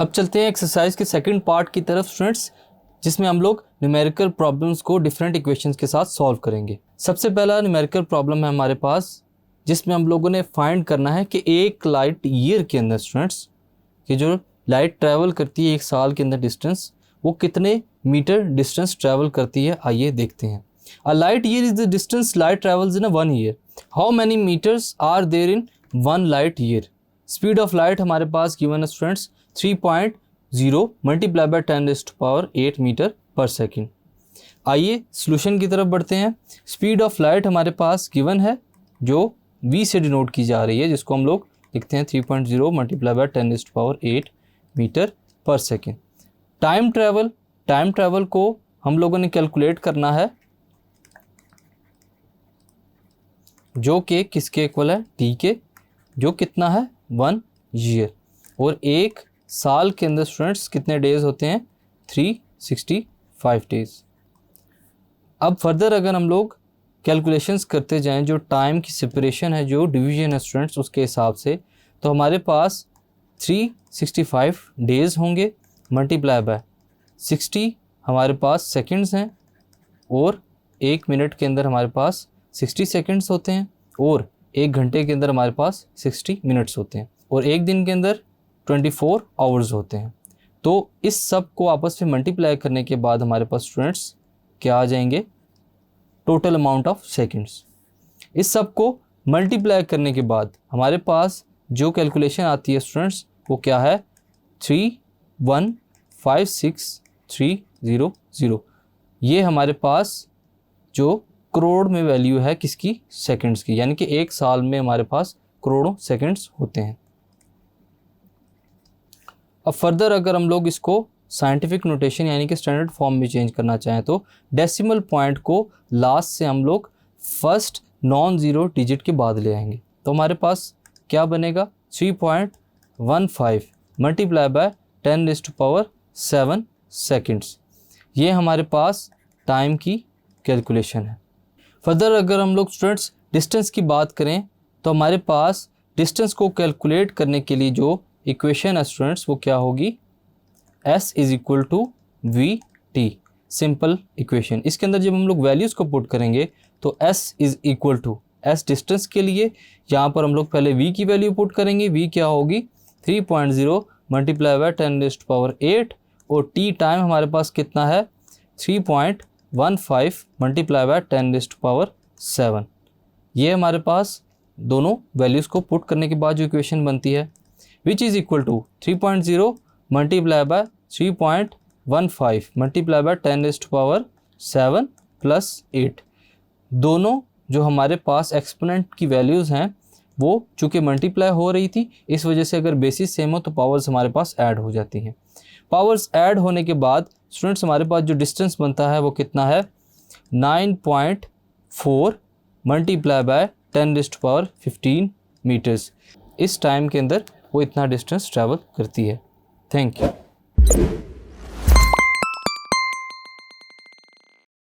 अब चलते हैं एक्सरसाइज के सेकंड पार्ट की तरफ स्टूडेंट्स, जिसमें हम लोग न्यूमेरिकल प्रॉब्लम्स को डिफरेंट इक्वेशंस के साथ सॉल्व करेंगे। सबसे पहला न्यूमेरिकल प्रॉब्लम है हमारे पास, जिसमें हम लोगों ने फाइंड करना है कि एक लाइट ईयर के अंदर स्टूडेंट्स कि जो लाइट ट्रैवल करती है एक साल के अंदर डिस्टेंस, वो कितने मीटर डिस्टेंस ट्रैवल करती है। आइए देखते हैं। A light year is the distance light travels in a 1 year. How many meters are there in 1 light year. Speed of light हमारे पास गिवन है students 3.0 multiply by 10⁸ meter per second. आइए solution की तरफ बढ़ते हैं। स्पीड ऑफ लाइट हमारे पास गिवन है जो v से डिनोट की जा रही है, जिसको हम लोग लिखते हैं 3.0 multiply by 10⁸ meter per second. Time travel को हम लोगों ने कैलकुलेट करना है, जो कि किसके इक्वल है, t के, जो कितना है 1 ईयर। और एक साल के अंदर स्टूडेंट्स कितने डेज होते हैं, 365 डेज। अब फर्दर अगर हम लोग कैलकुलेशंस करते जाएं, जो टाइम की सेपरेशन है, जो डिवीजन है स्टूडेंट्स, उसके हिसाब से, तो हमारे पास 365 डेज होंगे मल्टीप्लाई बाय 60 हमारे पास सेकंड्स हैं, और एक मिनट के अंदर हमारे पास 60 सेकंड्स होते हैं, और एक घंटे के अंदर हमारे पास 60 मिनट्स होते हैं, और एक दिन के अंदर 24 आवर्स होते हैं। तो इस सब को आपस में मल्टीप्लाई करने के बाद हमारे पास स्टूडेंट्स क्या आ जाएंगे, टोटल अमाउंट ऑफ सेकंड्स। इस सब को मल्टीप्लाई करने के बाद हमारे पास जो कैलकुलेशन आती है स्टूडेंट्स, वो क्या है 3156300। ये हमारे पास जो करोड़ में वैल्यू है किसकी, सेकंड्स की, यानी कि एक साल में हमारे पास करोड़ों सेकंड्स होते हैं। अब फर्दर अगर हम लोग इसको साइंटिफिक नोटेशन यानी कि स्टैंडर्ड फॉर्म में चेंज करना चाहें, तो डेसिमल पॉइंट को लास्ट से हम लोग फर्स्ट नॉन ज़ीरो डिजिट के बाद ले आएंगे। तो हमारे पास क्या बनेगा, 3.15 मल्टीप्लाई बाय 10⁻7 सेकंड्स। ये हमारे पास टाइम की कैलकुलेशन है। फर्दर अगर हम लोग स्टूडेंट्स डिस्टेंस की बात करें, तो हमारे पास डिस्टेंस को कैलकुलेट करने के लिए जो इक्वेशन है स्टूडेंट्स, वो क्या होगी, S is equal to VT, simple equation. इसके अंदर जब हम लोग वैल्यूज़ को पुट करेंगे, तो S is equal to, S distance के लिए यहाँ पर हम लोग पहले V की वैल्यू पुट करेंगे। V क्या होगी 3.0 मल्टीप्लाई बाय 10⁸, और T टाइम हमारे पास कितना है 3.15 मल्टीप्लाई बाय 10⁻7। ये हमारे पास दोनों वैल्यूज़ को पुट करने के बाद जो इक्वेशन बनती है, which is equal to 3.0 multiply by 3.15 multiply by 10⁻7 plus 8। दोनों जो हमारे पास एक्सपोनेंट की वैल्यूज़ हैं, वो चूँकि मल्टीप्लाई हो रही थी, इस वजह से अगर बेसिस सेम हो तो पावर्स हमारे पास ऐड हो जाती हैं। पावर्स ऐड होने के बाद स्टूडेंट्स हमारे पास जो डिस्टेंस बनता है वो कितना है 9.4 मल्टीप्लाई बाय 10⁻15 मीटर्स। इस टाइम के अंदर वो इतना डिस्टेंस ट्रैवल करती है। Thank you.